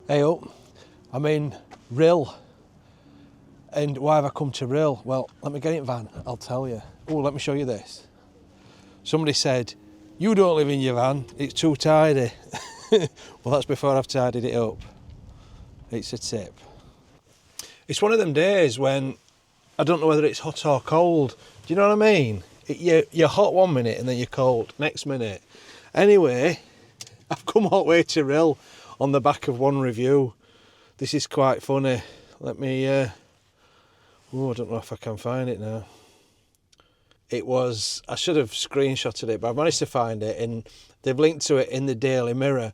Hey up, I'm in Rhyl. And why have I come to Rhyl? Well, let me get in van, I'll tell you. Oh, let me show you this. Somebody said, you don't live in your van, it's too tidy. Well, that's before I've tidied it up. It's a tip. It's one of them days when I don't know whether it's hot or cold. Do you know what I mean? You're hot one minute and then you're cold next minute. Anyway, I've come all the way to Rhyl on the back of one review. This is quite funny. Let me, I don't know if I can find it now. I should have screenshotted it, but I've managed to find it, and they've linked to it in the Daily Mirror.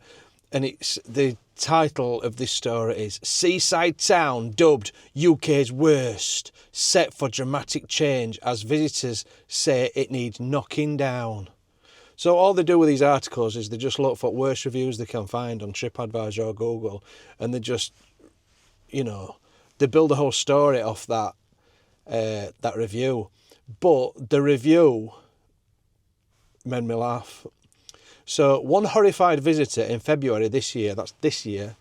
And it's the title of this story is Seaside Town Dubbed UK's Worst, Set for Dramatic Change as Visitors Say It Needs Knocking Down. So all they do with these articles is they just look for worst reviews they can find on TripAdvisor or Google, and they just, they build a whole story off that review. But the review made me laugh. So one horrified visitor in February this year,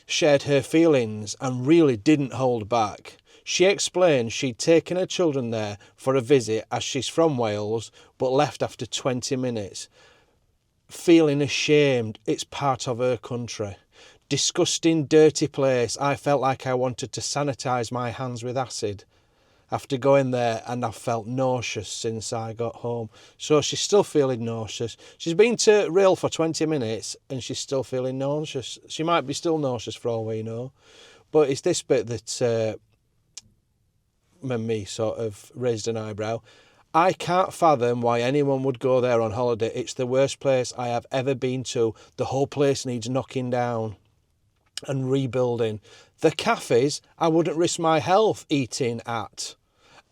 shared her feelings and really didn't hold back. She explained she'd taken her children there for a visit as she's from Wales, but left after 20 minutes. Feeling ashamed, it's part of her country. Disgusting, dirty place. I felt like I wanted to sanitise my hands with acid after going there, and I've felt nauseous since I got home. So she's still feeling nauseous. She's been to Rhyl for 20 minutes and she's still feeling nauseous. She might be still nauseous for all we know. But it's this bit that made me sort of raised an eyebrow. I can't fathom why anyone would go there on holiday. It's the worst place I have ever been to. The whole place needs knocking down and rebuilding. The cafes, I wouldn't risk my health eating at.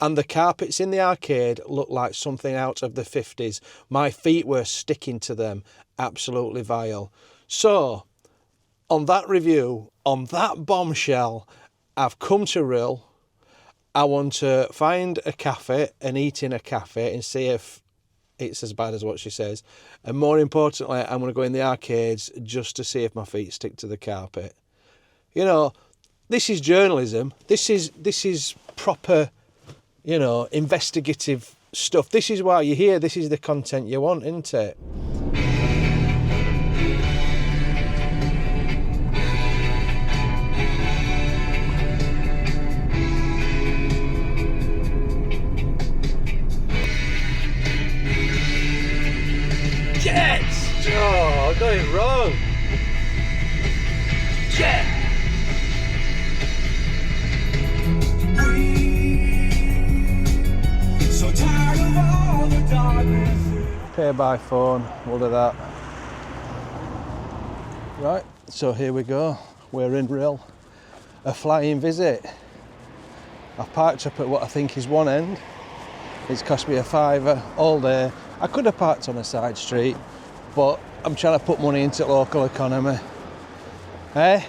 And the carpets in the arcade look like something out of the 50s. My feet were sticking to them. Absolutely vile. So, on that review, on that bombshell, I've come to Rhyl. I want to find a cafe and eat in a cafe and see if it's as bad as what she says. And more importantly, I'm going to go in the arcades just to see if my feet stick to the carpet. This is journalism. This is proper, investigative stuff. This is why you're here. This is the content you want, isn't it? Jets! Oh, I got it wrong. Jet! So tired of all the darkness. Pay by phone, we'll do that. Right, so here we go. We're in Rhyl. A flying visit. I've parked up at what I think is one end. It's cost me a £5 all day. I could have parked on a side street, but I'm trying to put money into local economy. Eh?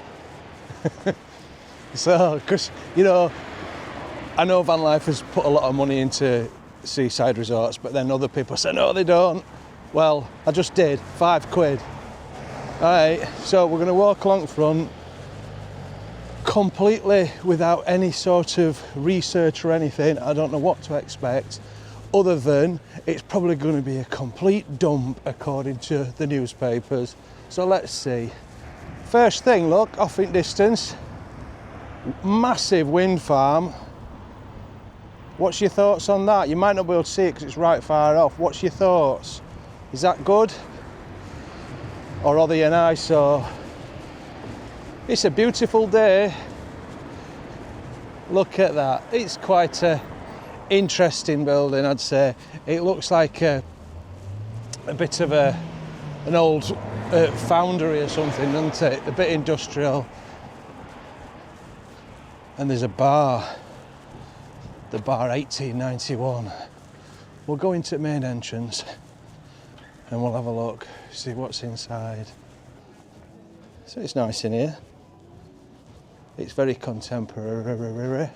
So, because, I know van life has put a lot of money into seaside resorts, but then other people say, no, they don't. Well, I just did, £5. All right, so we're going to walk along front completely without any sort of research or anything. I don't know what to expect, other than it's probably going to be a complete dump according to the newspapers. So let's see. First thing, look, off in distance, massive wind farm. What's your thoughts on that? You might not be able to see it because it's right far off. What's your thoughts? Is that good? Or are they an eyesore? It's a beautiful day. Look at that. It's quite a interesting building, I'd say. It looks like a bit of an old foundry or something, doesn't it? A bit industrial. And there's a bar. The bar 1891. We'll go into the main entrance and we'll have a look, see what's inside. So it's nice in here. It's very contemporary.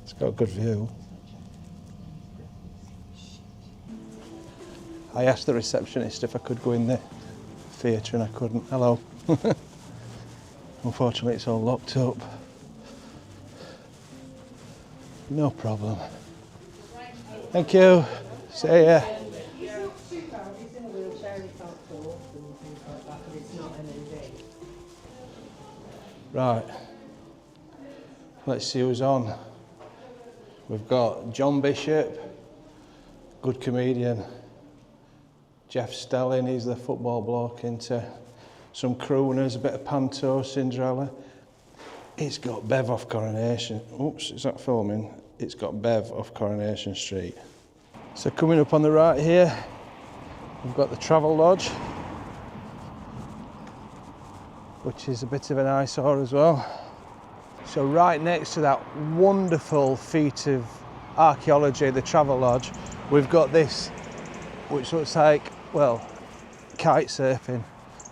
It's got a good view. I asked the receptionist if I could go in the theatre and I couldn't. Hello. Unfortunately it's all locked up. No problem. Thank you. See ya. Right. Let's see who's on. We've got John Bishop, good comedian. Jeff Stelling, he's the football bloke, into some crooners, a bit of Panto, Cinderella. It's got Bev off Coronation. Oops, is that filming? It's got Bev off Coronation Street. So coming up on the right here, we've got the Travel Lodge, which is a bit of an eyesore as well. So right next to that wonderful feat of archaeology, the Travel Lodge, we've got this, which looks like, well, kite surfing.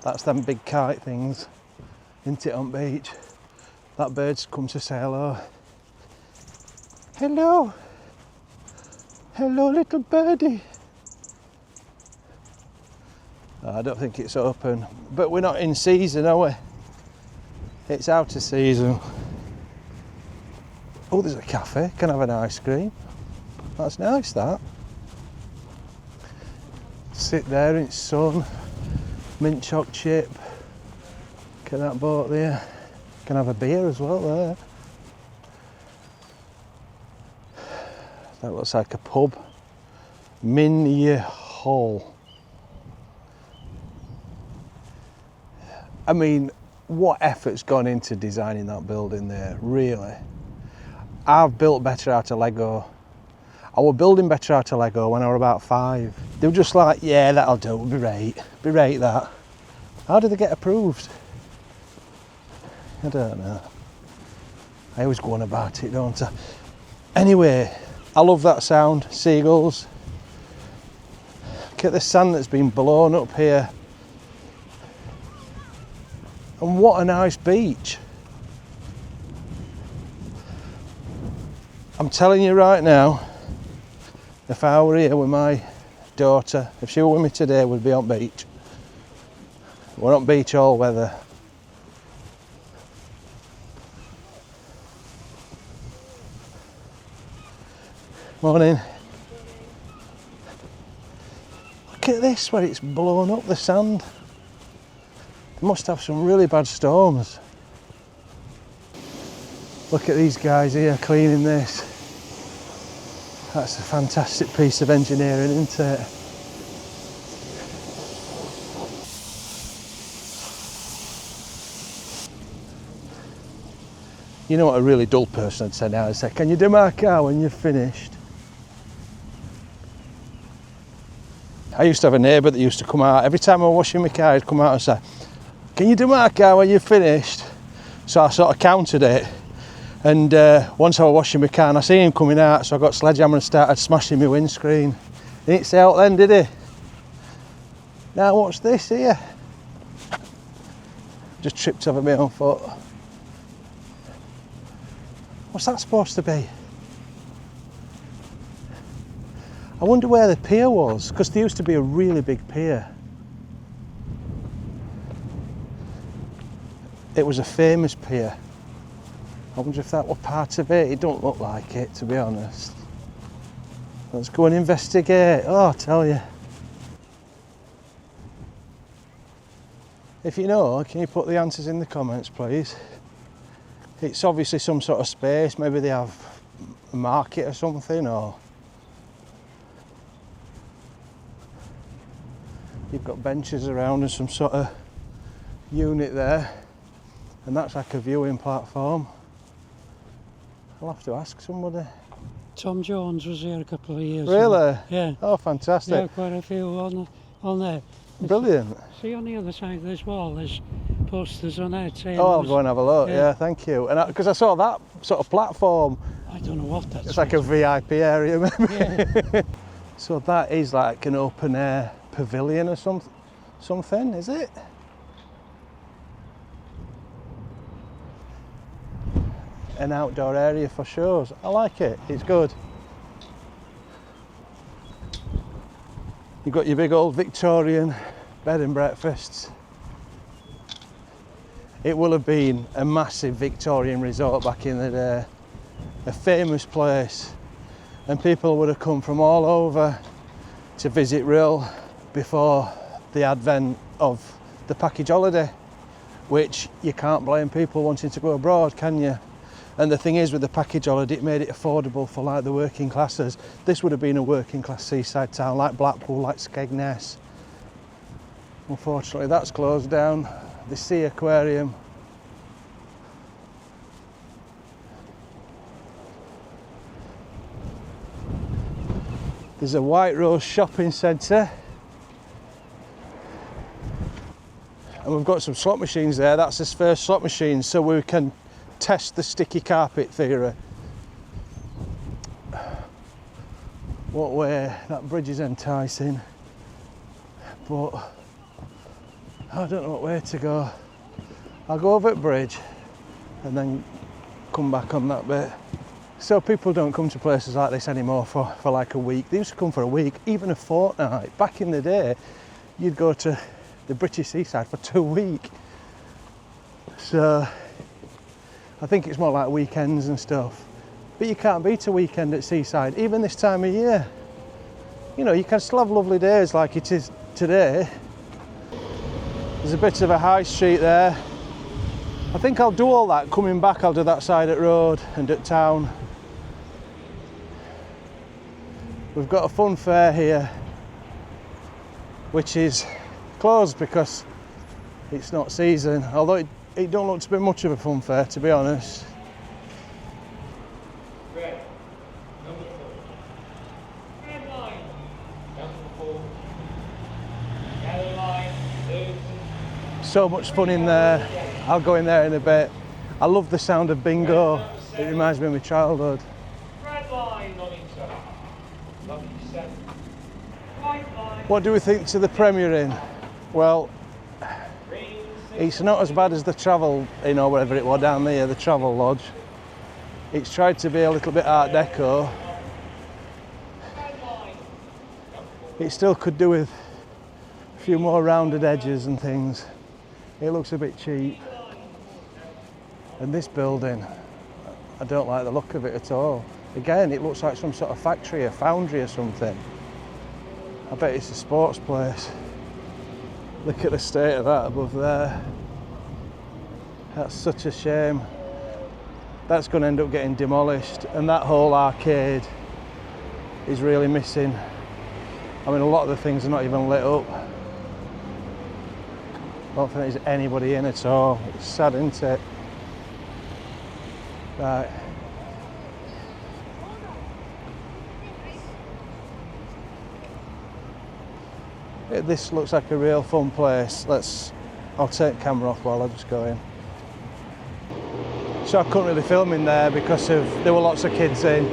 That's them big kite things, isn't it, on beach? That bird's come to say hello. Hello. Hello, little birdie. Oh, I don't think it's open, but we're not in season, are we? It's out of season. Oh, there's a cafe. Can I have an ice cream? That's nice, that. Sit there in sun, mint choc chip. Look at that boat there. Can have a beer as well there. That looks like a pub. Minye Hall. I mean, what effort's gone into designing that building there, really? I've built better out of Lego. I was building better out of Lego when I was about 5. They were just like, yeah, that'll do, be right that. How did they get approved? I don't know. I always go on about it, don't I? Anyway, I love that sound, seagulls. Look at the sand that's been blown up here. And what a nice beach. I'm telling you right now, if I were here with my daughter, if she were with me today, we'd be on beach. We're on beach all weather. Morning. Look at this, where it's blown up the sand. They must have some really bad storms. Look at these guys here cleaning this. That's a fantastic piece of engineering, isn't it? You know what a really dull person would say now? I'd say, can you do my car when you've finished? I used to have a neighbour that used to come out, every time I was washing my car, he'd come out and say, can you do my car when you've finished? So I sort of counted it. And once I was washing my car and I seen him coming out, so I got sledgehammer and started smashing my windscreen. He didn't say out then, did he? Now what's this here? Just tripped over my own foot. What's that supposed to be? I wonder where the pier was, because there used to be a really big pier. It was a famous pier. I wonder if that were part of it. It don't look like it, to be honest. Let's go and investigate. Oh, I tell you. If you know, can you put the answers in the comments, please? It's obviously some sort of space. Maybe they have a market or something, or you've got benches around and some sort of unit there, and that's like a viewing platform. I'll have to ask somebody. Tom Jones was here a couple of years Really? ago. Yeah. Oh, fantastic. Yeah, quite a few on there. Brilliant. See, on the other side of this wall, there's posters on there saying... Oh, I'll go and have a look. Yeah, thank you. And because I saw that sort of platform. I don't know what that's. It's like a VIP area, maybe. Yeah. So that is like an open air pavilion or something, is it? An outdoor area for shows. I like it. It's good. You've got your big old Victorian bed and breakfasts. It will have been a massive Victorian resort back in the day, a famous place, and people would have come from all over to visit Rhyl before the advent of the package holiday, which you can't blame people wanting to go abroad, can you? And the thing is, with the package holiday, it made it affordable for like the working classes. This would have been a working class seaside town like Blackpool, like Skegness. Unfortunately, that's closed down. The Sea Aquarium. There's a White Rose shopping centre. And we've got some slot machines there. That's his first slot machine, so we can test the sticky carpet theory. What way? That bridge is enticing, but I don't know what way to go. I'll go over the bridge and then come back on that bit. So people don't come to places like this anymore for like a week. They used to come for a week, even a fortnight. Back in the day, you'd go to the British seaside for 2 weeks. So I think it's more like weekends and stuff. But you can't beat a weekend at seaside, even this time of year. You know, you can still have lovely days like it is today. There's a bit of a high street there. I think I'll do all that. Coming back, I'll do that side at road and at town. We've got a fun fair here, which is closed because it's not season, although it don't look to be much of a fun fair, to be honest. Red, number 4. Red line, number 4. Yellow line, 30. So much fun in there. I'll go in there in a bit. I love the sound of bingo. It reminds me of my childhood. Red line, not inside. Lucky 7. White line. What do we think to the Premier Inn? Well, it's not as bad as the Travel Inn or whatever it was down there, the Travel Lodge. It's tried to be a little bit Art Deco. It still could do with a few more rounded edges and things. It looks a bit cheap. And this building, I don't like the look of it at all. Again, it looks like some sort of factory, a foundry or something. I bet it's a sports place. Look at the state of that above there. That's such a shame. That's going to end up getting demolished, and that whole arcade is really missing. I mean, a lot of the things are not even lit up. I don't think there's anybody in at all. It's sad, isn't it? Right. This looks like a real fun place. I'll take camera off while I just go in. So I couldn't really film in there because there were lots of kids in.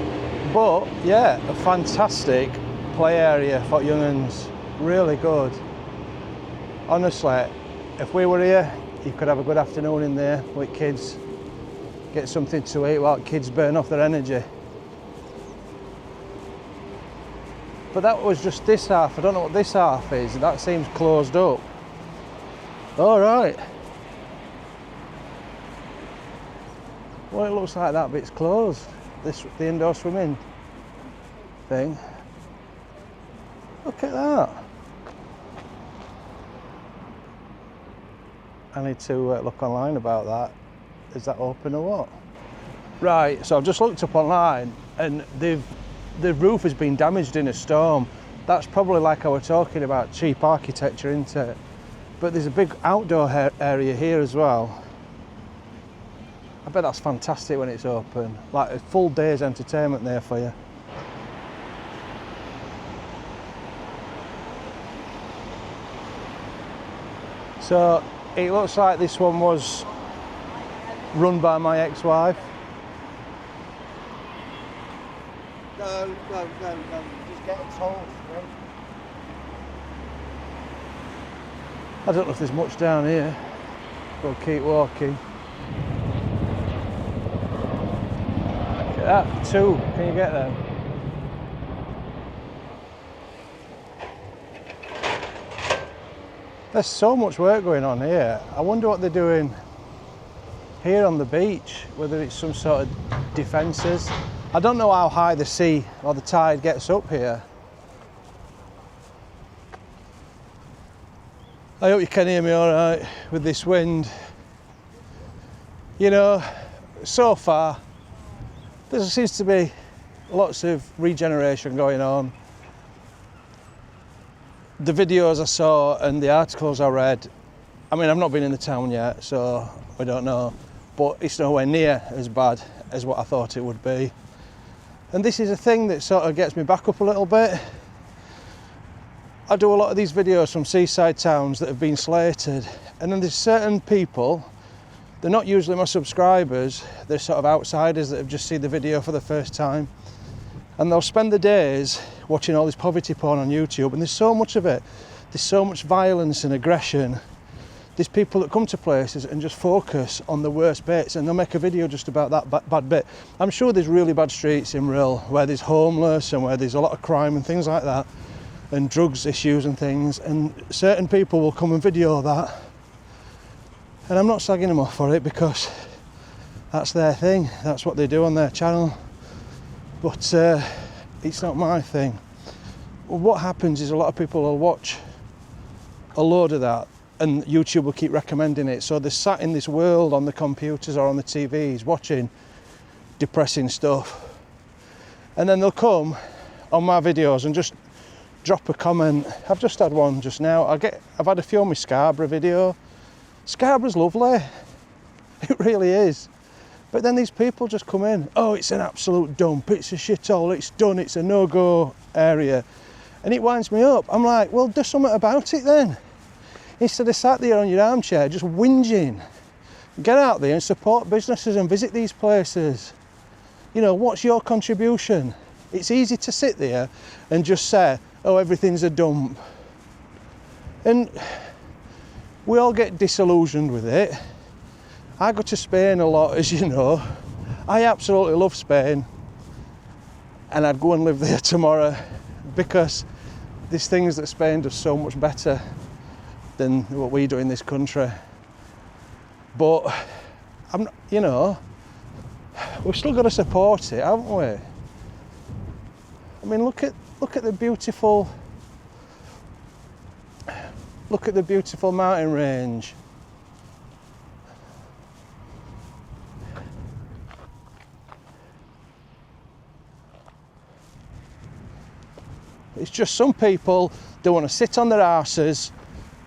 But yeah, a fantastic play area for young'uns. Really good. Honestly, if we were here, you could have a good afternoon in there with kids. Get something to eat while kids burn off their energy. But that was just this half. I don't know what this half is. That seems closed up. All right. Well, it looks like that bit's closed. The indoor swimming thing. Look at that. I need to look online about that. Is that open or what? Right, so I've just looked up online and the roof has been damaged in a storm. That's probably like I was talking about, cheap architecture, isn't it? But there's a big outdoor area here as well. I bet that's fantastic when it's open. Like a full day's entertainment there for you. So it looks like this one was run by my ex-wife. No, just getting told. Right? I don't know if there's much down here. We'll keep walking. Look at that, 2. Can you get them? There's so much work going on here. I wonder what they're doing here on the beach, whether it's some sort of defences. I don't know how high the sea or the tide gets up here. I hope you can hear me all right with this wind. You know, so far there seems to be lots of regeneration going on. The videos I saw and the articles I read, I mean, I've not been in the town yet, so we don't know, but it's nowhere near as bad as what I thought it would be. And this is a thing that sort of gets me back up a little bit. I do a lot of these videos from seaside towns that have been slated, and then there's certain people, they're not usually my subscribers, they're sort of outsiders that have just seen the video for the first time, and they'll spend the days watching all this poverty porn on YouTube, and there's so much of it. There's so much violence and aggression. There's people that come to places and just focus on the worst bits, and they'll make a video just about that bad bit. I'm sure there's really bad streets in Rhyl where there's homeless and where there's a lot of crime and things like that, and drugs issues and things, and certain people will come and video that. And I'm not slagging them off for it, because that's their thing, that's what they do on their channel. But it's not my thing. What happens is a lot of people will watch a load of that, and YouTube will keep recommending it. So they're sat in this world on the computers or on the TVs watching depressing stuff. And then they'll come on my videos and just drop a comment. I've just had one just now. I've had a few on my Scarborough video. Scarborough's lovely. It really is. But then these people just come in. Oh, it's an absolute dump. It's a shithole. It's done. It's a no-go area. And it winds me up. I'm like, well, do something about it then. Instead of sat there on your armchair just whinging. Get out there and support businesses and visit these places. You know, what's your contribution? It's easy to sit there and just say, oh, everything's a dump. And we all get disillusioned with it. I go to Spain a lot, as you know. I absolutely love Spain. And I'd go and live there tomorrow, because there's things that Spain does so much better than what we do in this country. But I'm not, you know, we've still got to support it, haven't we? I mean, look at the beautiful mountain range. It's just some people, they want to sit on their arses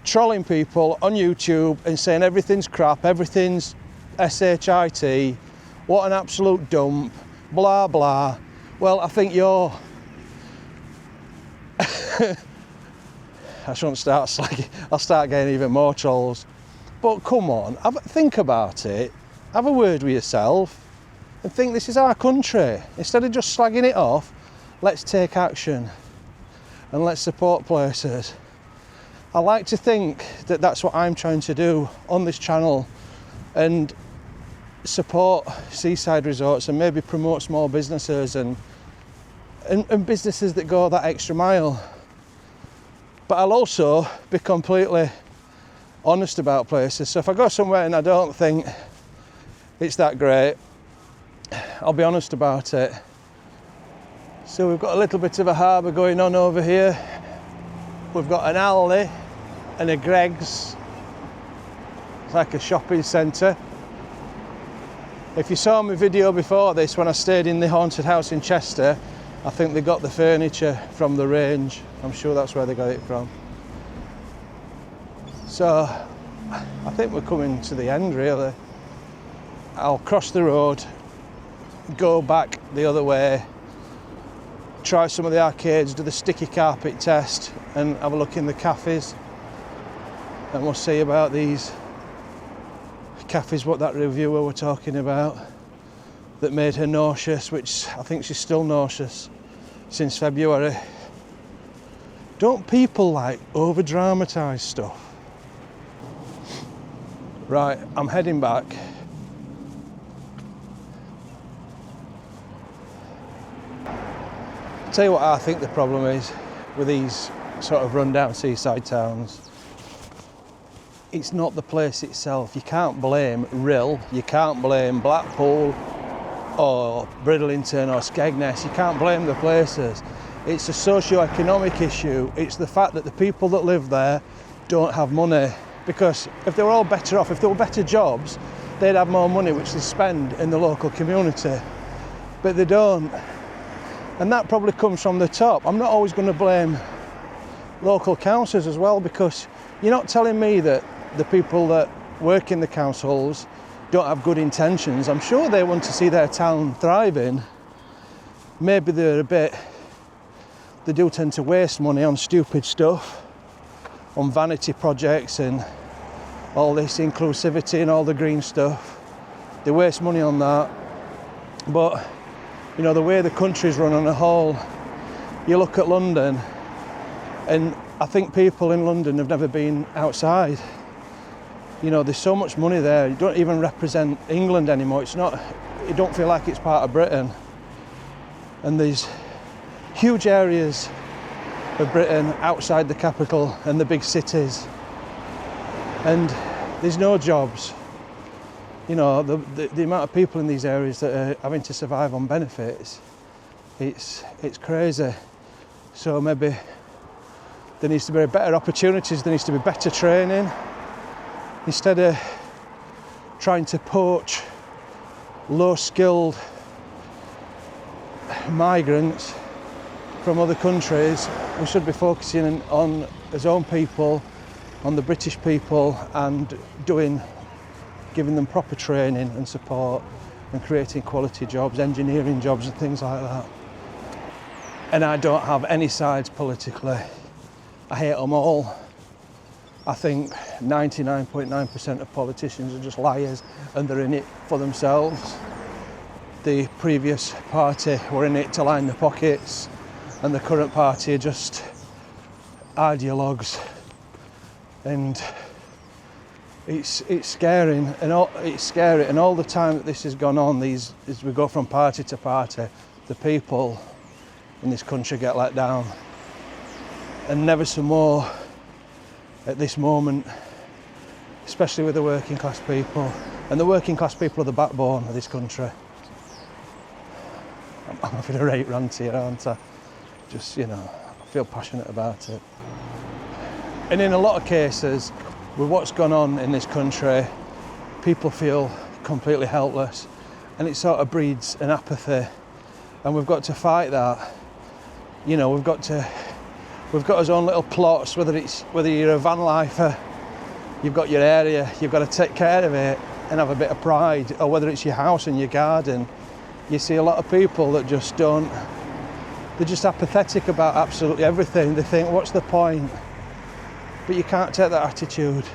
trolling people on YouTube and saying everything's crap, everything's shit, what an absolute dump, blah blah. Well, I think you're I shouldn't start slagging. I'll start getting even more trolls. But come on, think about it. Have a word with yourself and think this is our country. Instead of just slagging it off, let's take action and let's support places. I like to think that that's what I'm trying to do on this channel, and support seaside resorts and maybe promote small businesses and businesses that go that extra mile. But I'll also be completely honest about places. So if I go somewhere and I don't think it's that great, I'll be honest about it. So we've got a little bit of a harbour going on over here. We've got an Aldi and a Greggs. It's like a shopping centre. If you saw my video before this, when I stayed in the haunted house in Chester, I think they got the furniture from the range. I'm sure that's where they got it from. So I think we're coming to the end, really. I'll cross the road, go back the other way, try some of the arcades, do the sticky carpet test, and have a look in the cafes. And we'll see about these cafes, what that reviewer were talking about that made her nauseous, which I think she's still nauseous since February. Don't people like over dramatise stuff? Right, I'm heading back. I'll tell you what I think the problem is with these sort of run-down seaside towns. it's not the place itself. You can't blame Rhyl, you can't blame Blackpool or Bridlington or Skegness, you can't blame the places. It's a socio-economic issue. It's the fact that the people that live there don't have money, because if they were all better off, if there were better jobs, they'd have more money which they spend in the local community, but they don't. And that probably comes from the top. I'm not always going to blame local councils as well, because you're not telling me that the people that work in the councils don't have good intentions. I'm sure they want to see their town thriving. Maybe they do tend to waste money on stupid stuff, on vanity projects and all this inclusivity and all the green stuff. They waste money on that. But you know, the way the country's run on a whole, you look at London, and I think people in London have never been outside. You know, there's so much money there. You don't even represent England anymore. It's not, you don't feel like it's part of Britain. And there's huge areas of Britain outside the capital and the big cities, and there's no jobs. You know, the amount of people in these areas that are having to survive on benefits, it's crazy. So maybe there needs to be better opportunities, there needs to be better training, instead of trying to poach low-skilled migrants from other countries. We should be focusing on his own people, on the British people, and giving them proper training and support, and creating quality jobs, engineering jobs and things like that. And I don't have any sides politically. I hate them all. I think 99.9% of politicians are just liars, and they're in it for themselves. The previous party were in it to line the pockets, and the current party are just ideologues. And it's scary, and all the time that this has gone on, as we go from party to party, the people in this country get let down, and never some more at this moment, especially with the working class people. And the working class people are the backbone of this country. I'm having a right rant here, aren't I? Just, you know, I feel passionate about it. And in a lot of cases, with what's gone on in this country, people feel completely helpless, and it sort of breeds an apathy, and we've got to fight that. You know, we've got our own little plots, whether you're a van lifer, you've got your area, you've got to take care of it and have a bit of pride, or whether it's your house and your garden. You see a lot of people that just don't, they're just apathetic about absolutely everything. They think, what's the point? But you can't take that attitude.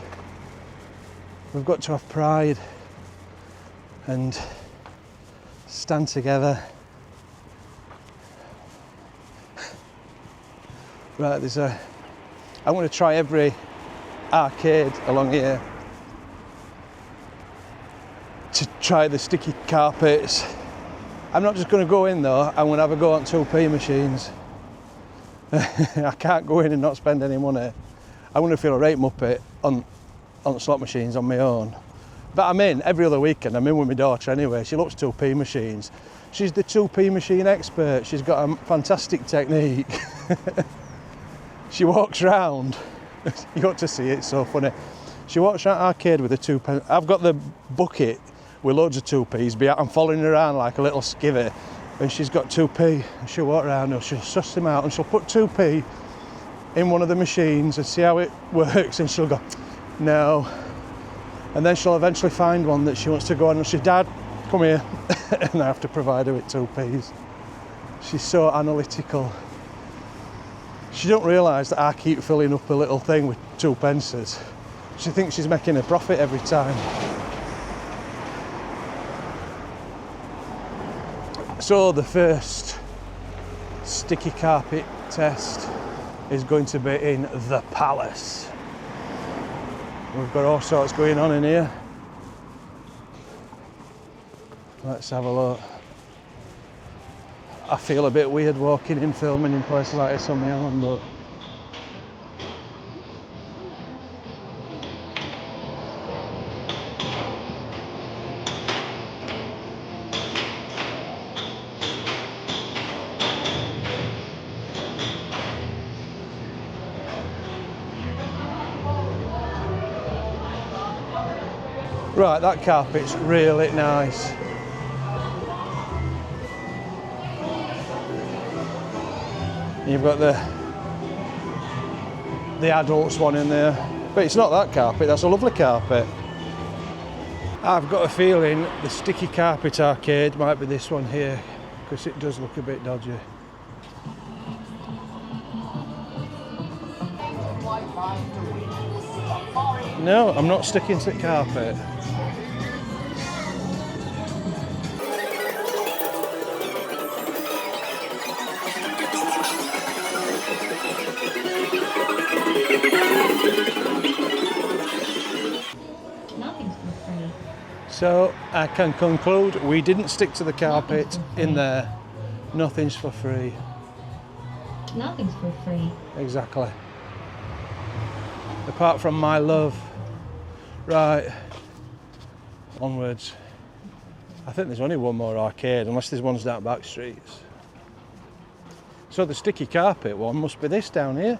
We've got to have pride and stand together. Right, I'm going to try every arcade along here to try the sticky carpets. I'm not just going to go in though, I'm going to have a go on 2p machines. I can't go in and not spend any money. I'm going to feel a right muppet on slot machines on my own. But I'm in every other weekend. I'm in with my daughter anyway. She loves 2p machines. She's the 2p machine expert. She's got a fantastic technique. She walks round. You got to see it, it's so funny. She walks around arcade with a 2p. I've got the bucket with loads of 2p's. I'm following her around like a little skivvy, and she's got 2p. And she'll walk around and she'll suss them out, and she'll put 2p in one of the machines and see how it works, and she'll go, no. And then she'll eventually find one that she wants to go on, and she'll, Dad, come here. And I have to provide her with 2p's. She's so analytical. She don't realise that I keep filling up a little thing with 2 pences. She thinks she's making a profit every time. So the first sticky carpet test is going to be in the Palace. We've got all sorts going on in here. Let's have a look. I feel a bit weird walking in, filming in places like this on my own, but Right, that carpet's really nice. You've got the adults one in there, but it's not that carpet, that's a lovely carpet. I've got a feeling the sticky carpet arcade might be this one here, because it does look a bit dodgy. No, I'm not sticking to the carpet. So I can conclude we didn't stick to the carpet in there. Nothing's for free. Nothing's for free. Exactly. Apart from my love. Right. Onwards. I think there's only one more arcade, unless there's ones down back streets. So the sticky carpet one must be this down here.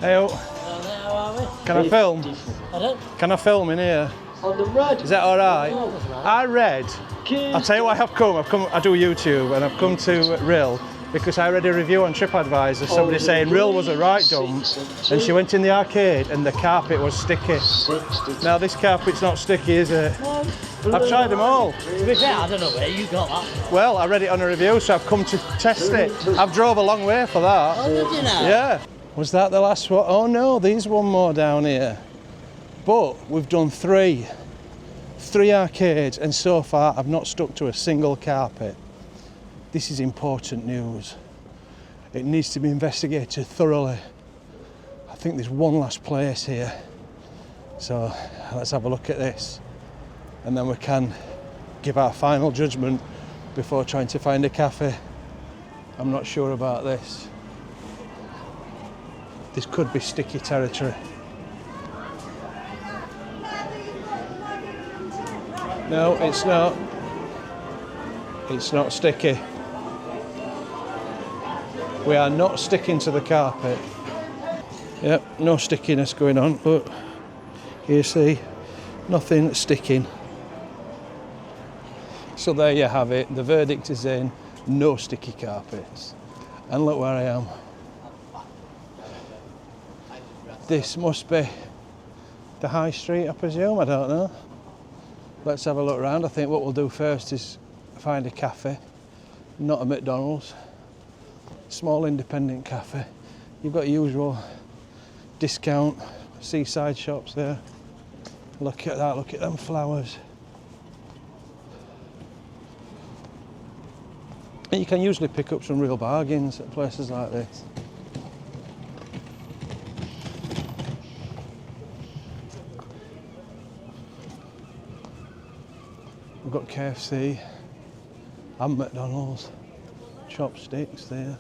Hey, can I film? Can I film in here? On the road. Is that all right? I read. I'll tell you why I've come. I do YouTube, and I've come to Rhyl because I read a review on TripAdvisor. Somebody saying Rhyl was a right dump, and she went in the arcade and the carpet was sticky. Now this carpet's not sticky, is it? I've tried them all. To be fair, I don't know where you got that. Well, I read it on a review, so I've come to test it. I've drove a long way for that. Oh, did you know? Yeah. Was that the last one? Oh no, there's one more down here. But we've done three arcades, and so far I've not stuck to a single carpet. This is important news. It needs to be investigated thoroughly. I think there's one last place here. So let's have a look at this, and then we can give our final judgment before trying to find a cafe. I'm not sure about this. This could be sticky territory. No, it's not. It's not sticky. We are not sticking to the carpet. Yep, no stickiness going on, but you see, nothing sticking. So there you have it. The verdict is in, no sticky carpets. And look where I am. This must be the high street, I presume, I don't know. Let's have a look around. I think what we'll do first is find a cafe, not a McDonald's. Small independent cafe. You've got usual discount seaside shops there. Look at that, look at them flowers. And you can usually pick up some real bargains at places like this. We've got KFC and McDonald's, chopsticks there.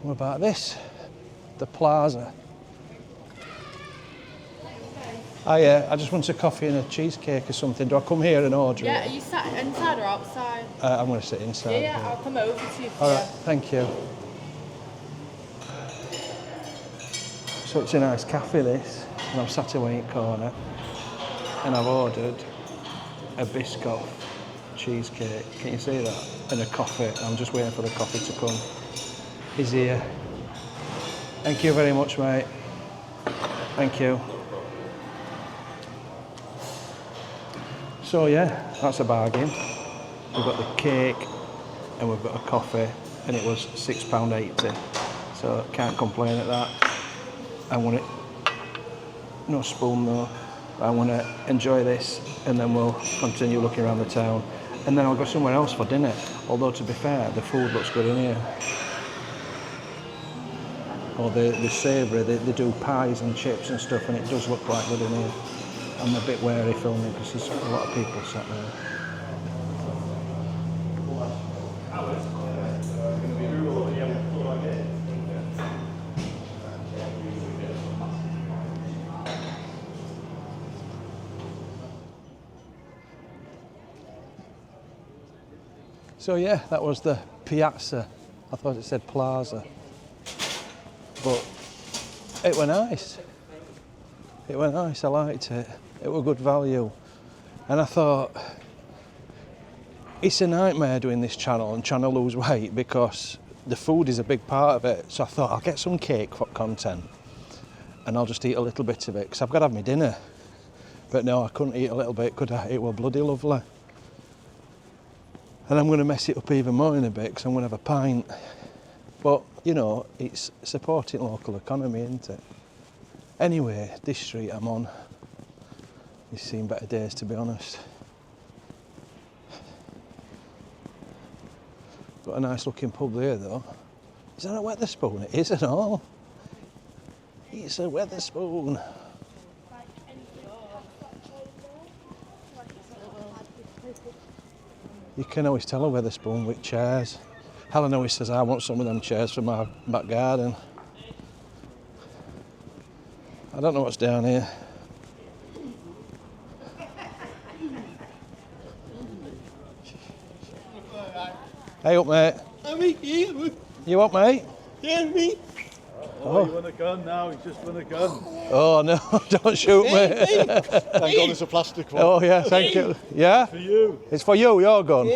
What about this? The Plaza. I just want a coffee and a cheesecake or something. Do I come here and order Yeah, it? are you sat inside or outside? I'm going to sit inside. Yeah, I'll come over to you. All right, thank you. Such a nice cafe this, and I'm sat away in the corner, and I've ordered a Biscoff cheesecake. Can you see that? And a coffee. I'm just waiting for the coffee to come. He's here. Thank you very much, mate. Thank you. So yeah, that's a bargain. We've got the cake and we've got a coffee, and it was £6.80. So can't complain at that. I want it, no spoon though. I want to enjoy this, and then we'll continue looking around the town. And then I'll go somewhere else for dinner. Although to be fair, the food looks good in here. Or the savoury, they do pies and chips and stuff, and it does look quite good in here. I'm a bit wary filming because there's a lot of people sat there. So yeah, that was the piazza. I thought it said plaza. But it were nice. It were nice, I liked it. It were good value. And I thought, it's a nightmare doing this channel and trying to lose weight because the food is a big part of it. So I thought I'll get some cake content and I'll just eat a little bit of it because I've got to have my dinner. But no, I couldn't eat a little bit, could I? It were bloody lovely. And I'm going to mess it up even more in a bit because I'm going to have a pint. But, you know, it's supporting local economy, isn't it? Anyway, this street I'm on, it's seen better days, to be honest. Got a nice looking pub there, though. Is that a Wetherspoon? It is at all. It's a Wetherspoon. You can always tell a Wetherspoon with chairs. Helen always says, I want some of them chairs for my back garden. I don't know what's down here. Hey up, mate. You up, mate? Oh, you want a gun now? He's just won a gun. Oh no, don't shoot me. Thank God it's a plastic one. Oh yeah, thank you. Yeah? For you. It's for you, your gun.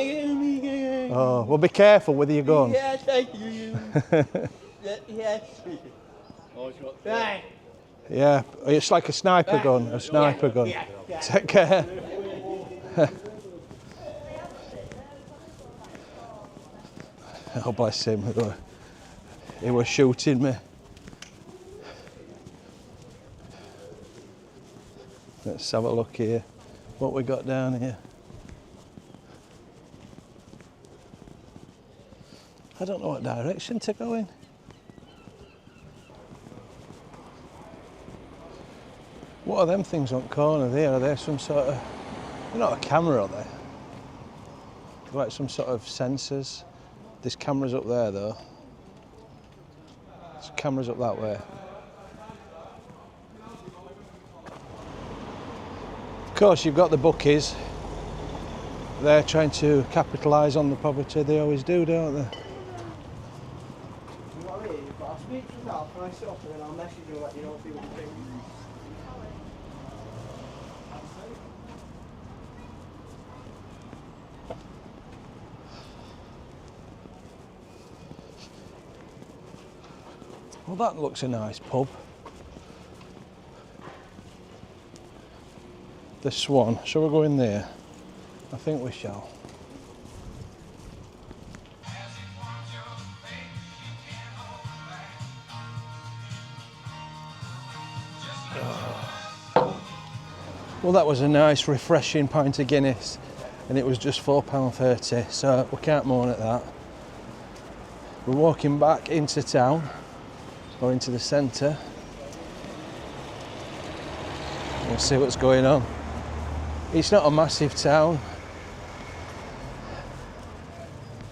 Oh, well be careful with your gun. Yeah, thank you. Yes. Oh, he's got Yeah, it's like a sniper gun, a sniper gun. Yeah. Take care. Oh bless him, he was shooting me. Let's have a look here. What we got down here? I don't know what direction to go in. What are them things on the corner there? Are they some sort of... They're not a camera, are they? They're like some sort of sensors. There's cameras up there though. There's cameras up that way. Of course, you've got the bookies. They're trying to capitalise on the poverty. They always do, don't they? You know what I mean? But I'll speak to Ralph when I sit up and then I'll message you and let you know if you want to think. Well, that looks a nice pub. The Swan. Shall we go in there? I think we shall. Well, that was a nice, refreshing pint of Guinness, and it was just £4.30, so we can't moan at that. We're walking back into town, or into the centre. We'll see what's going on. It's not a massive town.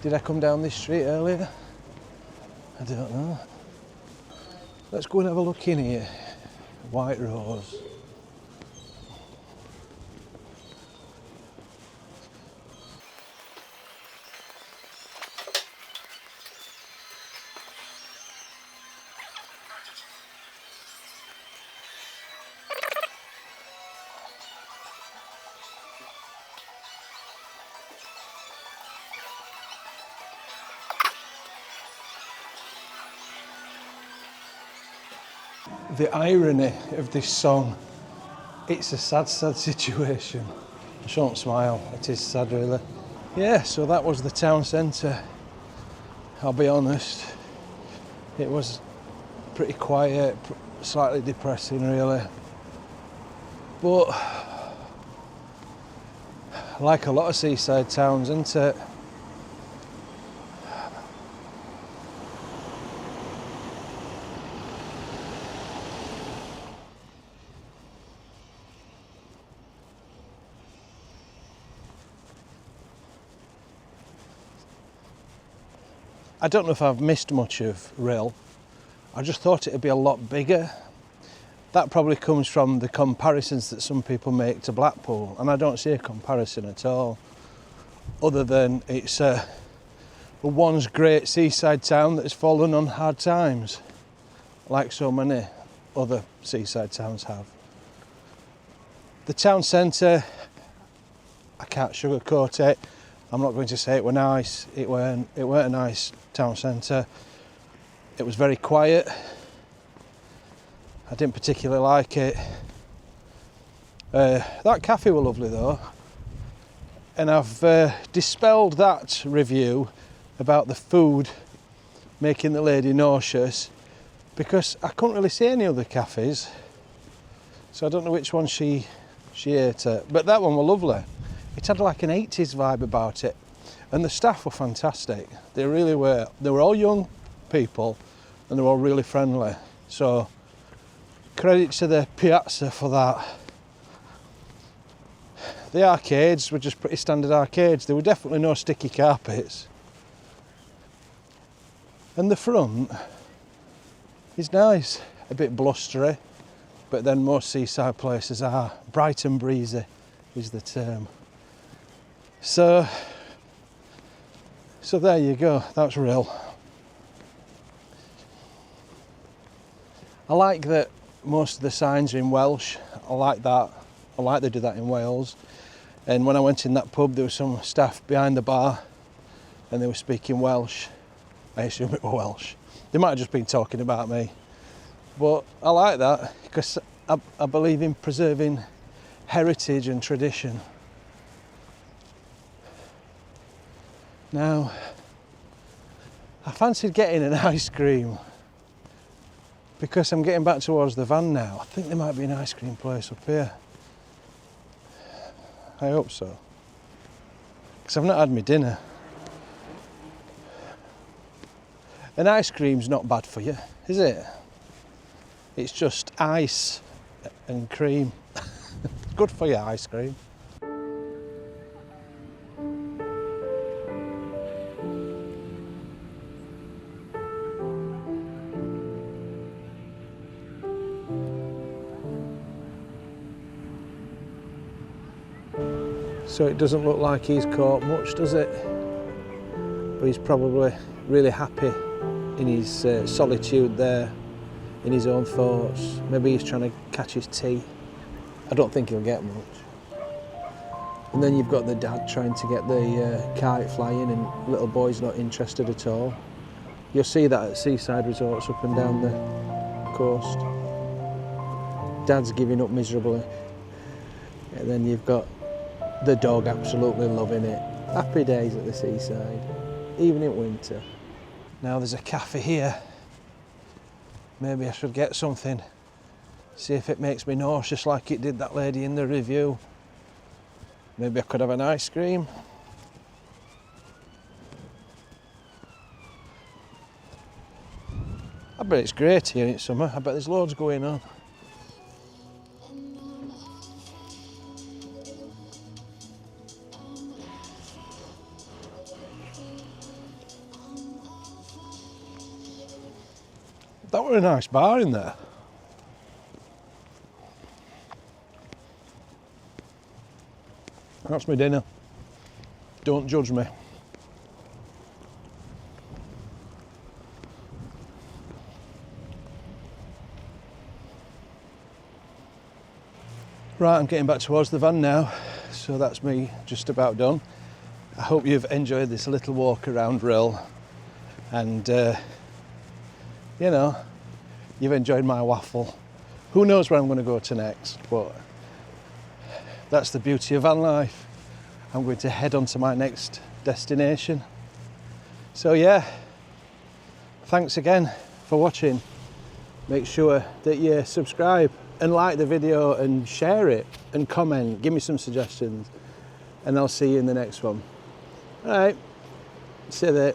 Did I come down this street earlier? I don't know. Let's go and have a look in here. White Rose. The irony of this song, it's a sad, sad situation. I shan't smile, it is sad really. Yeah, so that was the town centre. I'll be honest, it was pretty quiet, slightly depressing really. But, like a lot of seaside towns, isn't it? I don't know if I've missed much of Rhyl. I just thought it'd be a lot bigger. That probably comes from the comparisons that some people make to Blackpool, and I don't see a comparison at all, other than it's a once great seaside town that has fallen on hard times, like so many other seaside towns have. The town centre, I can't sugarcoat it. I'm not going to say it were nice. It weren't a nice town centre. It was very quiet. I didn't particularly like it. That cafe were lovely though. And I've dispelled that review about the food making the lady nauseous because I couldn't really see any other cafes. So I don't know which one she ate at. But that one were lovely. It had like an 80s vibe about it. And the staff were fantastic. They really were. They were all young people and they were all really friendly. So credit to the piazza for that. The arcades were just pretty standard arcades. There were definitely no sticky carpets. And the front is nice. A bit blustery, but then most seaside places are. Bright and breezy is the term. So there you go, that's Rhyl. I like that most of the signs are in Welsh. I like that. I like they do that in Wales. And when I went in that pub, there was some staff behind the bar and they were speaking Welsh. I assume it were Welsh. They might have just been talking about me. But I like that because I believe in preserving heritage and tradition. Now, I fancied getting an ice cream because I'm getting back towards the van now. I think there might be an ice cream place up here. I hope so. Because I've not had my dinner. And ice cream's not bad for you, is it? It's just ice and cream. Good for your ice cream. So it doesn't look like he's caught much, does it? But he's probably really happy in his solitude there, in his own thoughts. Maybe he's trying to catch his tea. I don't think he'll get much. And then you've got the dad trying to get the kite flying and little boy's not interested at all. You'll see that at seaside resorts up and down the coast. Dad's giving up miserably. And then you've got the dog absolutely loving it. Happy days at the seaside, even in winter. Now there's a cafe here. Maybe I should get something. See if it makes me nauseous like it did that lady in the review. Maybe I could have an ice cream. I bet it's great here in summer. I bet there's loads going on. That were a nice bar in there. That's my dinner. Don't judge me. Right, I'm getting back towards the van now, so that's me just about done. I hope you've enjoyed this little walk around Rhyl and you know, you've enjoyed my waffle. Who knows where I'm going to go to next, but that's the beauty of van life. I'm going to head on to my next destination. So yeah, thanks again for watching. Make sure that you subscribe and like the video and share it and comment, give me some suggestions, and I'll see you in the next one. All right, see you there.